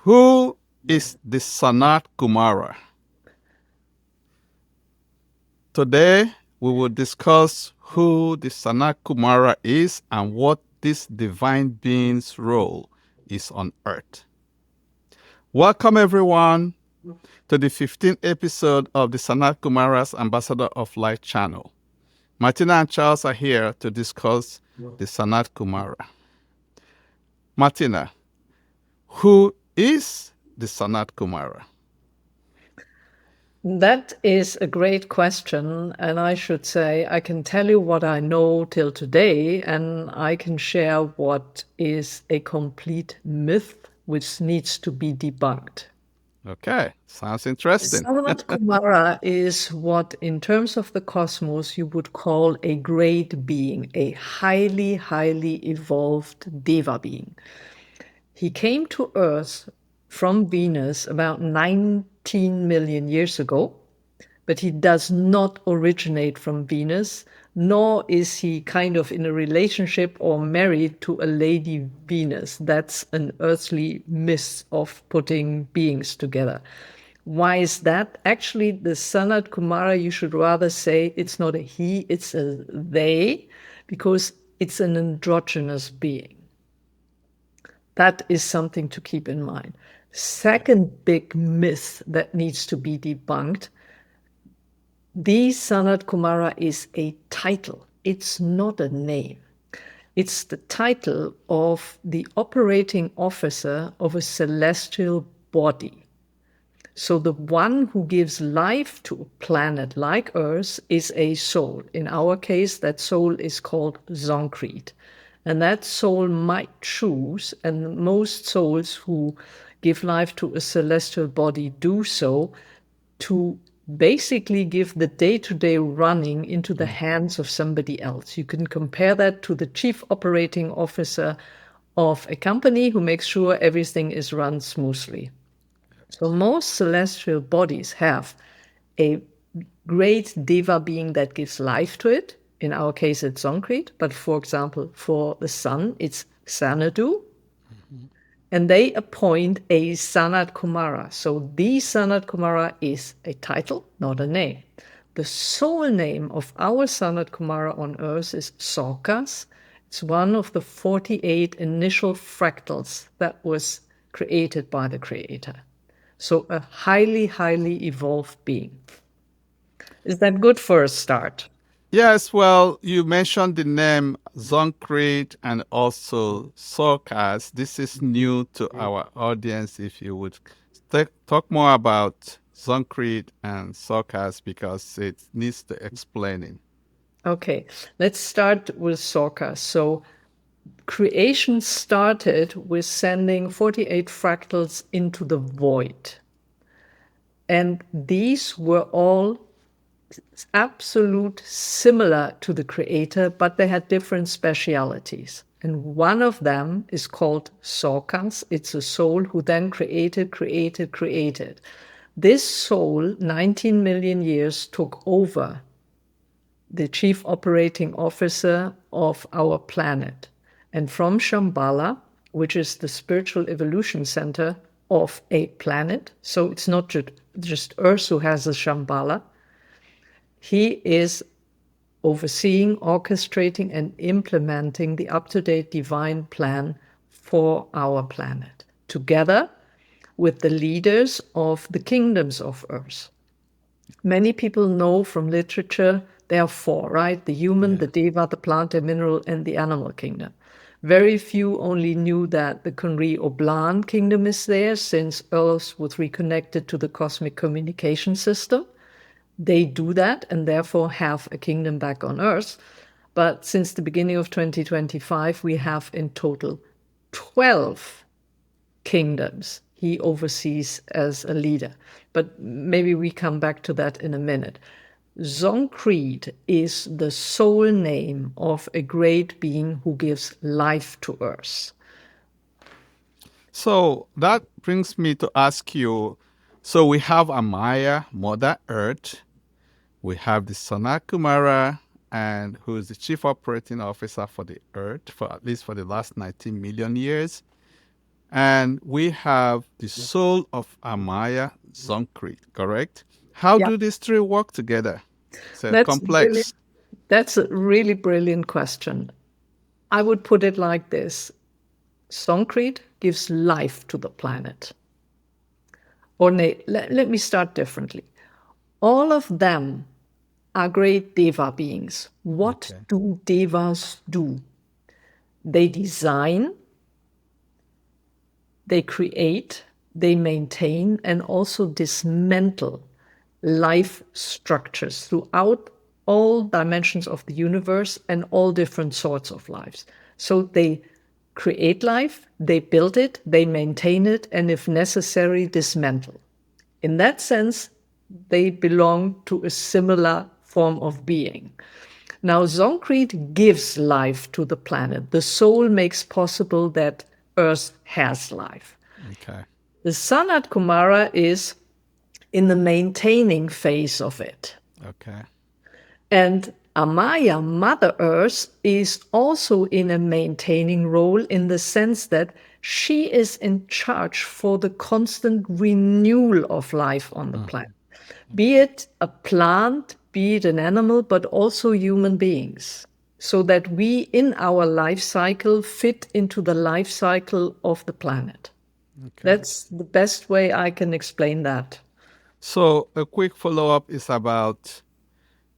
Who is the SANAT Kumara? Today, we will discuss who the SANAT Kumara is and what this divine being's role is on earth. Welcome, everyone, to the 15th episode of the SANAT Kumara's Ambassador of Light channel. Martina and Charles are here to discuss the SANAT Kumara. Martina, who is the SANAT Kumara? That is a great question, and I should say I can tell you what I know till today, and I can share what is a complete myth which needs to be debunked. Okay, sounds interesting. Sanat Kumara is what, in terms of the cosmos, you would call a great being, a highly, highly evolved Deva being. He came to Earth from Venus about 19 million years ago, but he does not originate from Venus, nor is he kind of in a relationship or married to a lady Venus. That's an earthly myth of putting beings together. Why is that? Actually, the Sanat Kumara, you should rather say it's not a he, it's a they, because it's an androgynous being. That is something to keep in mind. Second big myth that needs to be debunked, the Sanat Kumara is a title. It's not a name. It's the title of the operating officer of a celestial body. So the one who gives life to a planet like Earth is a soul. In our case, that soul is called ZONCRIET. And that soul might choose, and most souls who give life to a celestial body do so, to basically give the day-to-day running into the hands of somebody else. You can compare that to the chief operating officer of a company who makes sure everything is run smoothly. So most celestial bodies have a great Deva being that gives life to it. In our case, it's ZONCRIET, but for example, for the sun, it's Xanadu. And they appoint a Sanat Kumara. So the Sanat Kumara is a title, not a name. The soul name of our Sanat Kumara on Earth is SORK'AAS. It's one of the 48 initial fractals that was created by the Creator. So a highly, highly evolved being. Is that good for a start? Yes, well, you mentioned the name ZONCRIET and also SORK'AAS. This is new to our audience. If you would talk more about ZONCRIET and SORK'AAS because it needs the explaining. Okay, let's start with SORK'AAS. So creation started with sending 48 fractals into the void. And these were all absolute similar to the Creator, but they had different specialities. And one of them is called SORK'AAS. It's a soul who then created. This soul, 19 million years, took over the chief operating officer of our planet. And from Shambhala, which is the spiritual evolution center of a planet, so it's not just Earth who has a Shambhala, he is overseeing, orchestrating, and implementing the up-to-date divine plan for our planet, together with the leaders of the kingdoms of Earth. Many people know from literature there are four, right? The human, the Deva, the plant, the mineral, and the animal kingdom. Very few only knew that the Kunri or Blan kingdom is there, since Earth was reconnected to the cosmic communication system. They do that and therefore have a kingdom back on Earth. But since the beginning of 2025, we have in total 12 kingdoms he oversees as a leader. But maybe we come back to that in a minute. ZONCRIET is the soul name of a great being who gives life to Earth. So that brings me to ask you, so we have Amaya, Mother Earth, we have the Sanat Kumara, and who is the chief operating officer for the Earth, for at least for the last 19 million years. And we have the soul of Amaya, ZONCRET, correct? How Yeah, do these three work together? It's that's brilliant. complex. That's a really brilliant question. I would put it like this. Concrete gives life to the planet. Or let me start differently. All of them are great deva beings. What Okay. do devas do? They design, they create, they maintain, and also dismantle life structures throughout all dimensions of the universe and all different sorts of lives. So they create life, they build it, they maintain it, and if necessary, dismantle. In that sense, they belong to a similar form of being. Now, Zoncrete gives life to the planet. The soul makes possible that Earth has life. Okay. The Sanat Kumara is in the maintaining phase of it. Okay. And Amaya, Mother Earth, is also in a maintaining role in the sense that she is in charge for the constant renewal of life on the planet, be it a plant, be it an animal, but also human beings, so that we in our life cycle fit into the life cycle of the planet. Okay. That's the best way I can explain that. So a quick follow-up is about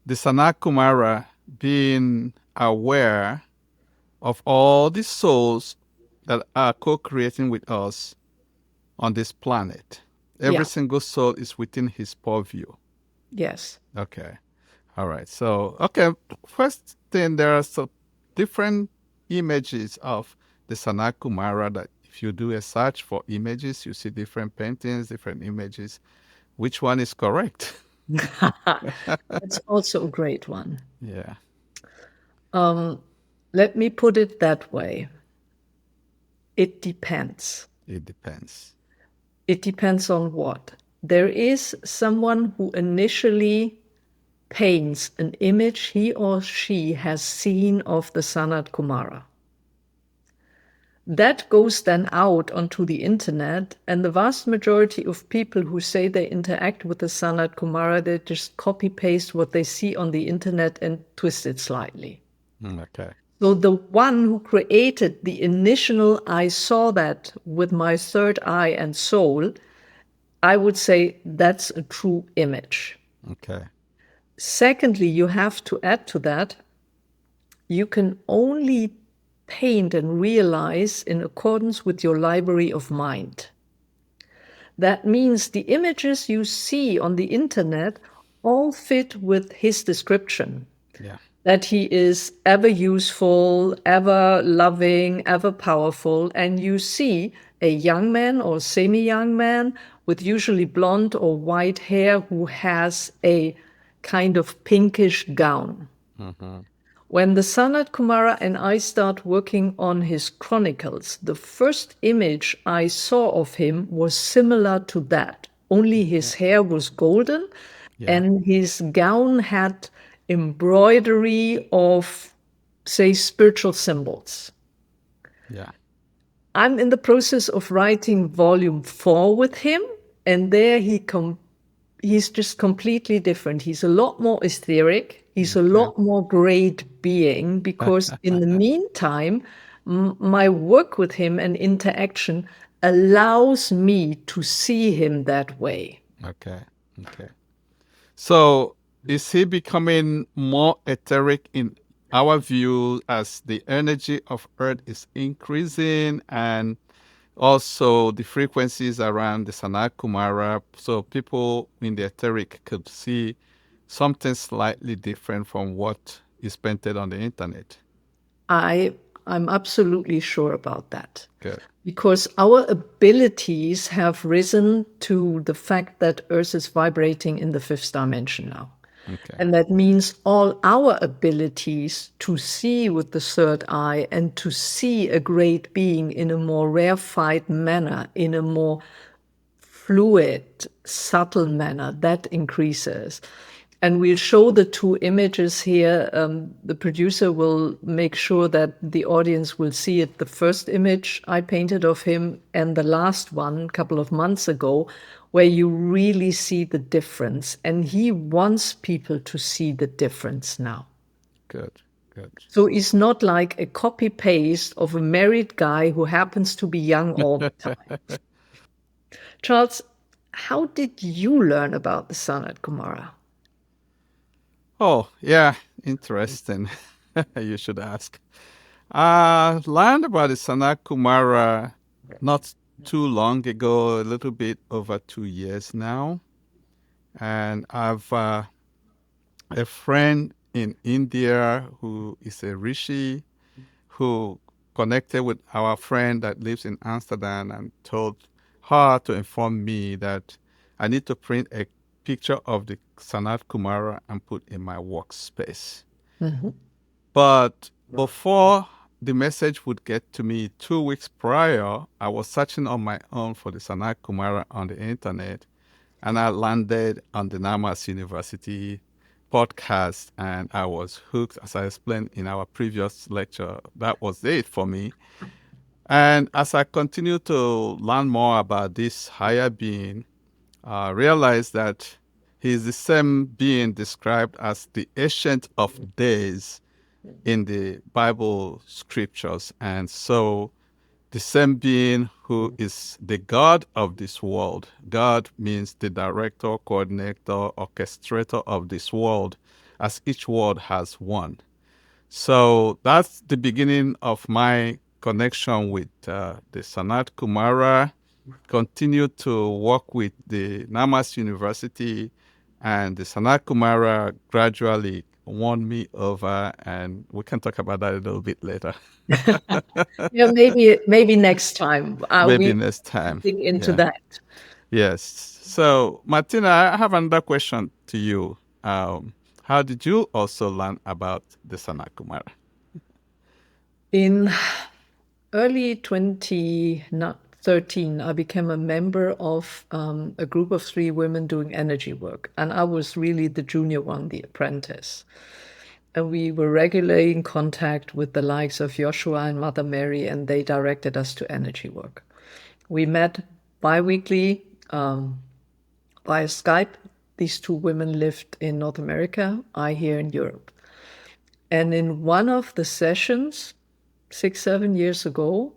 the Sanat Kumara being aware of all the souls that are co-creating with us on this planet. Every Yeah, single soul is within his purview. yes. Okay. All right. So, okay. First thing, there are some different images of the Sanat Kumara that if you do a search for images, you see different paintings, different images. Which one is correct? That's also a great one. Yeah, Let me put it that way. It depends. it depends. It depends on what. There is someone who initially paints an image he or she has seen of the Sanat Kumara. That goes then out onto the internet, and the vast majority of people who say they interact with the Sanat Kumara, they just copy paste what they see on the internet and twist it slightly. Okay. So the one who created the initial, I saw that with my third eye and soul, I would say that's a true image. Okay. Secondly, you have to add to that, you can only paint and realize in accordance with your library of mind. That means the images you see on the internet all fit with his description. Yeah. That he is ever useful, ever loving, ever powerful. And you see a young man or semi-young man with usually blonde or white hair who has a kind of pinkish gown. Mm-hmm. When the Sanat Kumara and I start working on his chronicles, the first image I saw of him was similar to that. Only his hair was golden Yeah. and his gown had embroidery of, say, spiritual symbols. Yeah. I'm in the process of writing volume 4 with him, and there he's just completely different. He's a lot more etheric. He's a Okay. lot more great being because in the meantime, my work with him and interaction allows me to see him that way. Okay. Okay. So, is he becoming more etheric in our view as the energy of Earth is increasing and also the frequencies around the Sanat Kumara? So, people in the etheric could see something slightly different from what is painted on the internet. I'm absolutely sure about that. Good. Because our abilities have risen to the fact that Earth is vibrating in the fifth dimension now. Okay. And that means all our abilities to see with the third eye and to see a great being in a more rarefied manner, in a more fluid, subtle manner, that increases. And we'll show the two images here. The producer will make sure that the audience will see it. The first image I painted of him and the last one a couple of months ago, where you really see the difference. And he wants people to see the difference now. Good, good. So he's not like a copy paste of a married guy who happens to be young all the time. Charles, how did you learn about the Sanat Kumara? Oh, yeah, interesting. You should ask. Learned about the SANAT Kumara not too long ago, a little bit over 2 years now. And I've a friend in India who is a rishi who connected with our friend that lives in Amsterdam and told her to inform me that I need to print a picture of the Sanat Kumara and put in my workspace. Mm-hmm. But before the message would get to me 2 weeks prior, I was searching on my own for the Sanat Kumara on the internet, and I landed on the Namas University podcast, and I was hooked, as I explained in our previous lecture. That was it for me. And as I continued to learn more about this higher being, I realized that he is the same being described as the Ancient of Days in the Bible scriptures. And so the same being who is the God of this world. God means the director, coordinator, orchestrator of this world, as each world has one. So that's the beginning of my connection with the Sanat Kumara. Continued to work with the Namas University, and the Sanat Kumara gradually won me over, and we can talk about that a little bit later. Yeah, maybe next time Maybe we next time. dig into Yeah. that. Yes. So, Martina, I have another question to you. How did you also learn about the Sanat Kumara? In early 2013, I became a member of a group of 3 women doing energy work. And I was really the junior one, the apprentice. And we were regularly in contact with the likes of Joshua and Mother Mary, and they directed us to energy work. We met bi-weekly via Skype. These 2 women lived in North America, I here in Europe. And in one of the sessions, 6-7 years ago,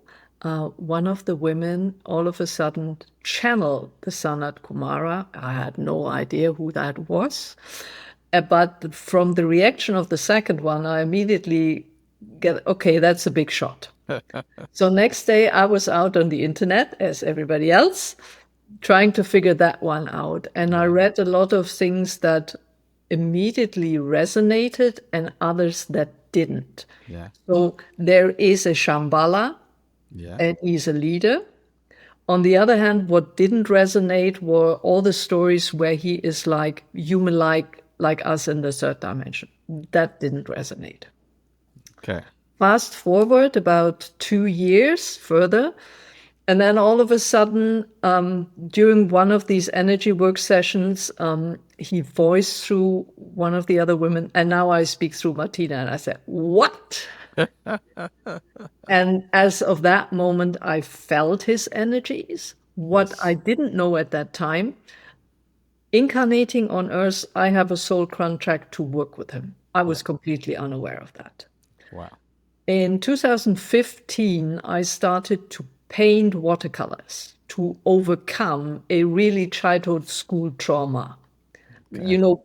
one of the women all of a sudden channeled the Sanat Kumara. I had no idea who that was. But from the reaction of the second one, I immediately get, okay, that's a big shot. So next day I was out on the internet, as everybody else, trying to figure that one out. And I read a lot of things that immediately resonated and others that didn't. Yeah. So there is a Shambhala, Yeah. and he's a leader. On the other hand, what didn't resonate were all the stories where he is like human, like us in the third dimension. That didn't resonate. Okay. Fast forward about 2 years further, and then all of a sudden, during one of these energy work sessions, he voiced through one of the other women, and now I speak through Martina. And I said, what? And as of that moment, I felt his energies. What Yes. I didn't know at that time, incarnating on Earth, I have a soul contract to work with him. I was completely unaware of that. Wow. In 2015, I started to paint watercolors to overcome a really childhood school trauma. You know,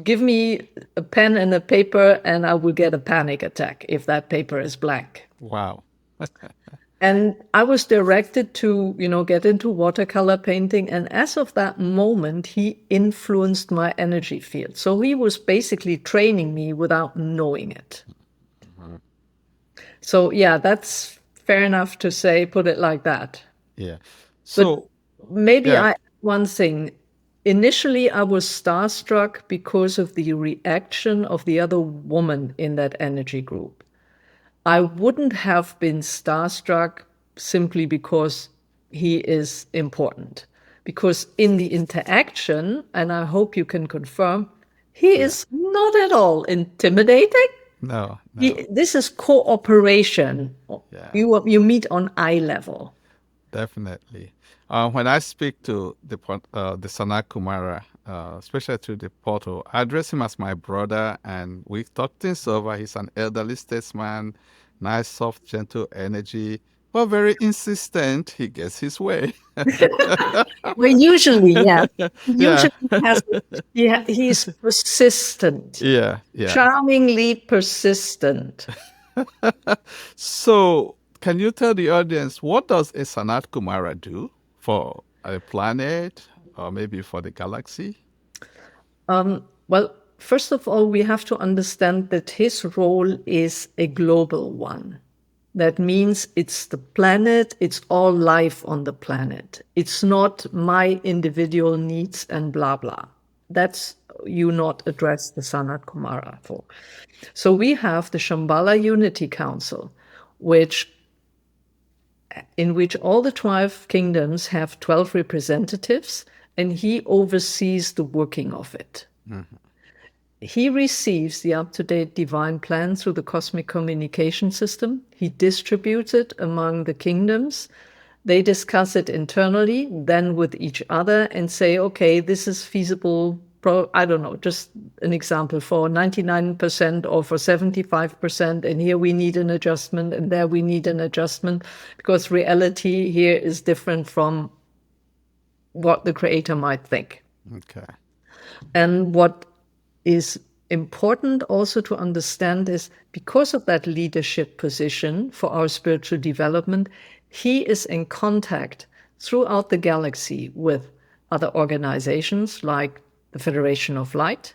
give me a pen and a paper and I will get a panic attack if that paper is blank. Wow. And I was directed to, get into watercolor painting. And as of that moment, he influenced my energy field. So he was basically training me without knowing it. So yeah, that's fair enough to say, put it like that. Yeah. But So, maybe yeah. one thing. Initially, I was starstruck because of the reaction of the other woman in that energy group. I wouldn't have been starstruck simply because he is important. Because in the interaction, and I hope you can confirm, He Yeah. is not at all intimidating. No, no. This is cooperation. Yeah. You meet on eye level. Definitely. When I speak to the SANAT Kumara, especially through the portal, I address him as my brother, and we talk things over. He's an elderly statesman, nice, soft, gentle energy, but very insistent. He gets his way. Well, usually, yeah. Yeah, Usually has he's persistent, yeah, yeah. charmingly persistent. So, can you tell the audience what does a Sanat Kumara do for a planet or maybe for the galaxy? Well, first of all, we have to understand that his role is a global one. That means it's the planet, it's all life on the planet. It's not my individual needs and blah, blah. That's you not address the Sanat Kumara for. So we have the Shambhala Unity Council, which in which all the 12 kingdoms have 12 representatives, and he oversees the working of it. Mm-hmm. He receives the up-to-date divine plan through the cosmic communication system. He distributes it among the kingdoms. They discuss it internally, then with each other, and say, okay, this is feasible. I don't know, just an example for 99% or for 75%. And here we need an adjustment, and there we need an adjustment, because reality here is different from what the creator might think. Okay. And what is important also to understand is because of that leadership position for our spiritual development, he is in contact throughout the galaxy with other organizations like the Federation of Light.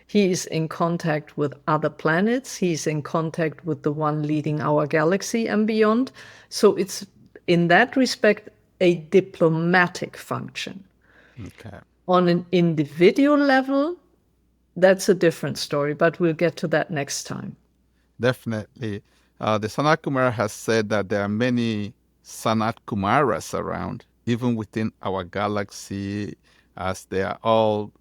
He is in contact with other planets. He's in contact with the one leading our galaxy and beyond. So it's in that respect a diplomatic function. Okay. On an individual level, that's a different story, but we'll get to that next time. Definitely. The Sanat Kumara has said that there are many Sanat Kumaras around, even within our galaxy, as they are all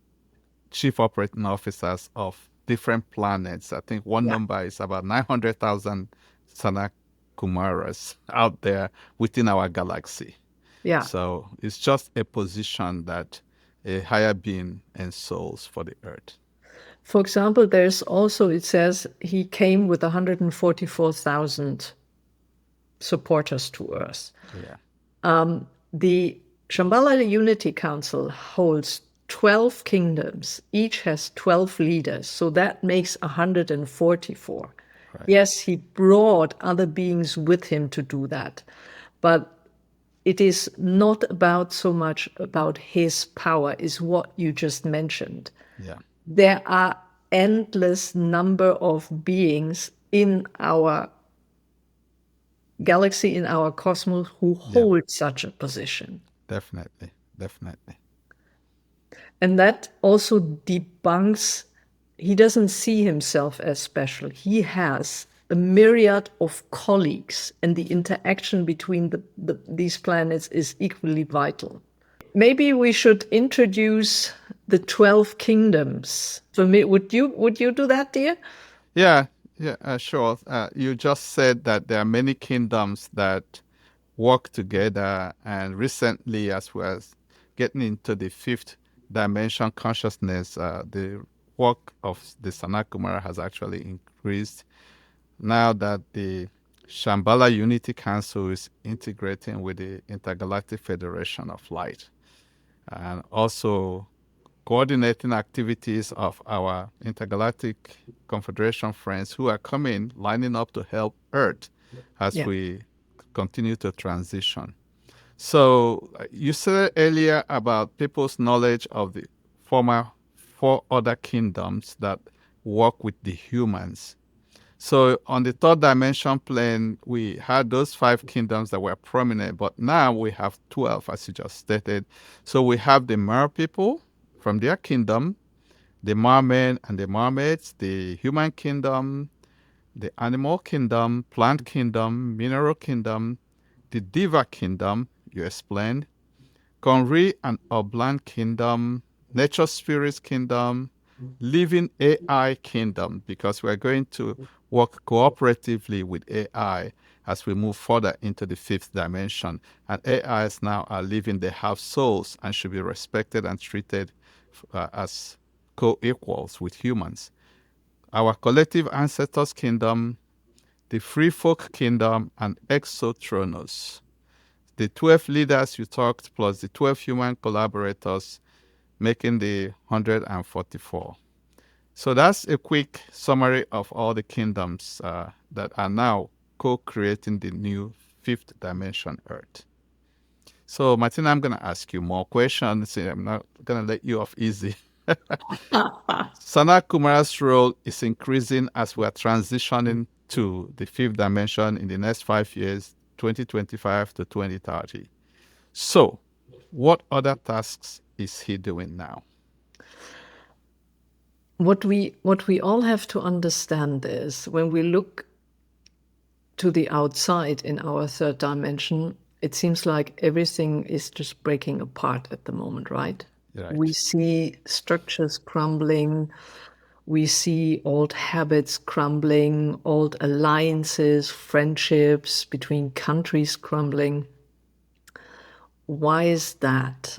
chief operating officers of different planets. I think one Yeah. number is about 900,000 Sanat Kumaras out there within our galaxy. Yeah. So it's just a position that a higher being ensouls for the earth. For example, there's also, it says he came with 144,000 supporters to Earth. Yeah. The Shambhala Unity Council holds 12 kingdoms. Each has 12 leaders. So that makes 144. Right. Yes, he brought other beings with him to do that. But it is not about so much about his power, is what you just mentioned. Yeah. There are endless number of beings in our galaxy, in our cosmos, who hold such a position. Definitely. Definitely. And that also debunks, he doesn't see himself as special. He has a myriad of colleagues, and the interaction between these planets is equally vital. Maybe we should introduce the 12 kingdoms. So would you do that, dear? Yeah. Yeah. Sure. You just said that there are many kingdoms that work together, and recently, as we are getting into the fifth dimension consciousness, the work of the Sanat Kumara has actually increased now that the Shambhala Unity Council is integrating with the Intergalactic Federation of Light, and also coordinating activities of our Intergalactic Confederation friends who are coming, lining up to help Earth as Yeah. we continue to transition. So you said earlier about people's knowledge of the former four other kingdoms that work with the humans. So on the third dimension plane, we had those five kingdoms that were prominent, but now we have 12, as you just stated. So we have the mer people from their kingdom, the mermen and the mermaids, the human kingdom, the animal kingdom, plant kingdom, mineral kingdom, the diva kingdom, you explained, Conry and Oblan kingdom, nature spirits kingdom, living AI kingdom, because we're going to work cooperatively with AI as we move further into the fifth dimension. And AIs now are living, they have souls and should be respected and treated as co-equals with humans. Our collective ancestors kingdom, the free folk kingdom, and exotronos. The 12 leaders you talked plus the 12 human collaborators making the 144. So that's a quick summary of all the kingdoms that are now co-creating the new fifth dimension Earth. So Martina, I'm going to ask you more questions. I'm not going to let you off easy. Sanat Kumara's role is increasing as we are transitioning to the fifth dimension in the next 5 years, 2025 to 2030. So, what other tasks is he doing now? What we all have to understand is when we look to the outside in our third dimension, it seems like everything is just breaking apart at the moment, right? Right. We see structures crumbling. We see old habits crumbling, old alliances, friendships between countries crumbling. Why is that?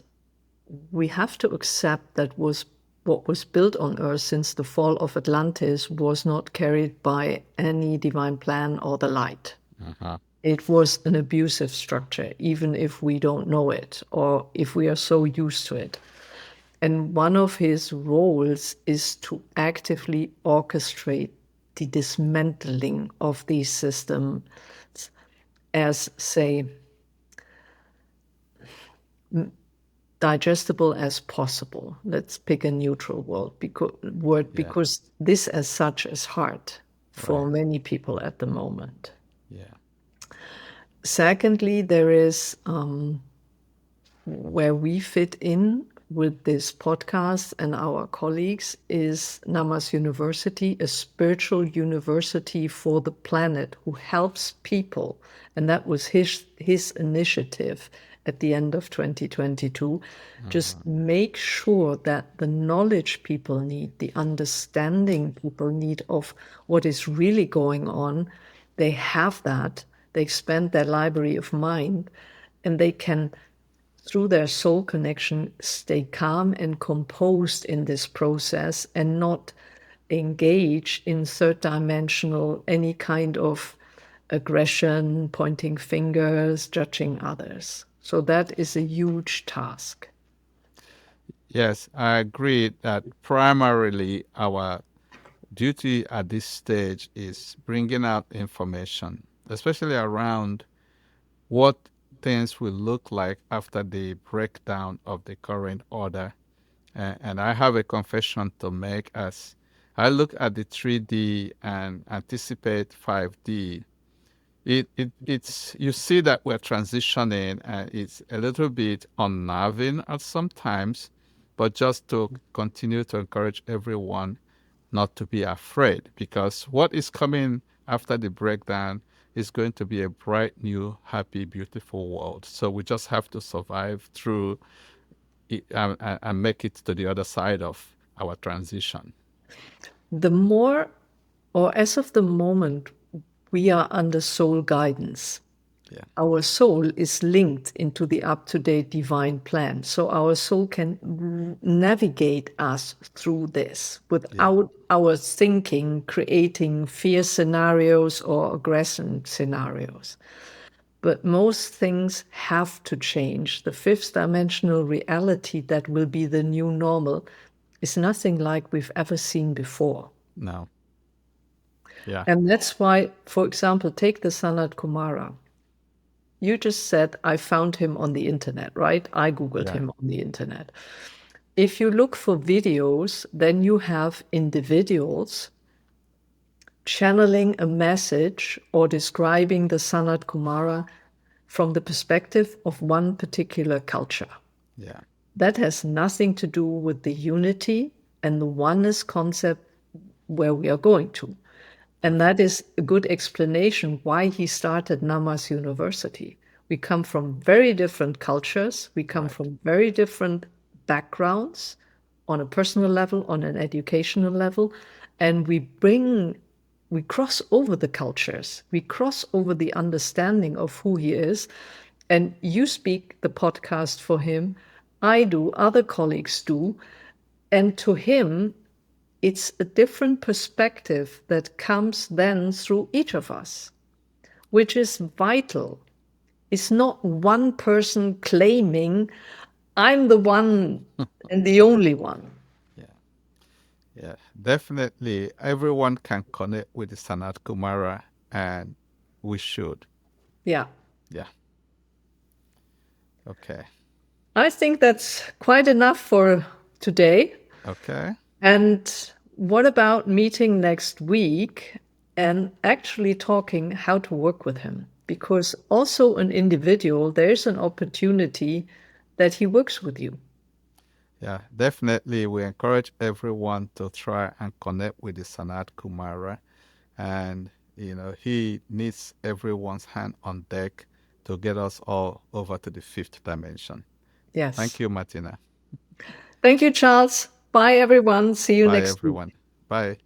We have to accept that what was built on Earth since the fall of Atlantis was not carried by any divine plan or the light. Uh-huh. It was an abusive structure, even if we don't know it or if we are so used to it. And one of his roles is to actively orchestrate the dismantling of these systems as, say, digestible as possible. Let's pick a neutral word because this as such is hard for many people at the moment. Yeah. Secondly, there is where we fit in with this podcast and our colleagues is Namas University, a spiritual university for the planet who helps people. And that was his initiative at the end of 2022. Just make sure that the knowledge people need, the understanding people need of what is really going on, they have that. They expand their library of mind and they can, through their soul connection, stay calm and composed in this process and not engage in third dimensional, any kind of aggression, pointing fingers, judging others. So that is a huge task. Yes, I agree that primarily our duty at this stage is bringing out information, especially around what things will look like after the breakdown of the current order. And I have a confession to make as I look at the 3D and anticipate 5D. It's you see that we're transitioning and it's a little bit unnerving at some times, but just to continue to encourage everyone not to be afraid, because what is coming after the breakdown is going to be a bright, new, happy, beautiful world. So we just have to survive through it, and make it to the other side of our transition. The more, or as of the moment, we are under soul guidance. Yeah. Our soul is linked into the up-to-date divine plan. So our soul can navigate us through this without our thinking, creating fear scenarios or aggression scenarios. But most things have to change. The fifth dimensional reality that will be the new normal is nothing like we've ever seen before. No. Yeah. And that's why, for example, take the Sanat Kumara. You just said, I found him on the internet, right? I Googled him on the internet. If you look for videos, then you have individuals channeling a message or describing the Sanat Kumara from the perspective of one particular culture. Yeah. That has nothing to do with the unity and the oneness concept where we are going to. And that is a good explanation why he started Namas University. We come from very different cultures. We come from very different backgrounds on a personal level, on an educational level, and we cross over the cultures, we cross over the understanding of who he is. And you speak the podcast for him, I do, other colleagues do. And to him, it's a different perspective that comes then through each of us, which is vital. It's not one person claiming, I'm the one and the only one. Yeah. Yeah. Definitely everyone can connect with the Sanat Kumara, and we should. Yeah. Yeah. Okay. I think that's quite enough for today. Okay. And what about meeting next week and actually talking how to work with him? Because also an individual, there's an opportunity that he works with you. Yeah, definitely. We encourage everyone to try and connect with the Sanat Kumara. And, he needs everyone's hand on deck to get us all over to the fifth dimension. Yes. Thank you, Martina. Thank you, Charles. Bye, everyone. See you Bye, next week. everyone. Bye.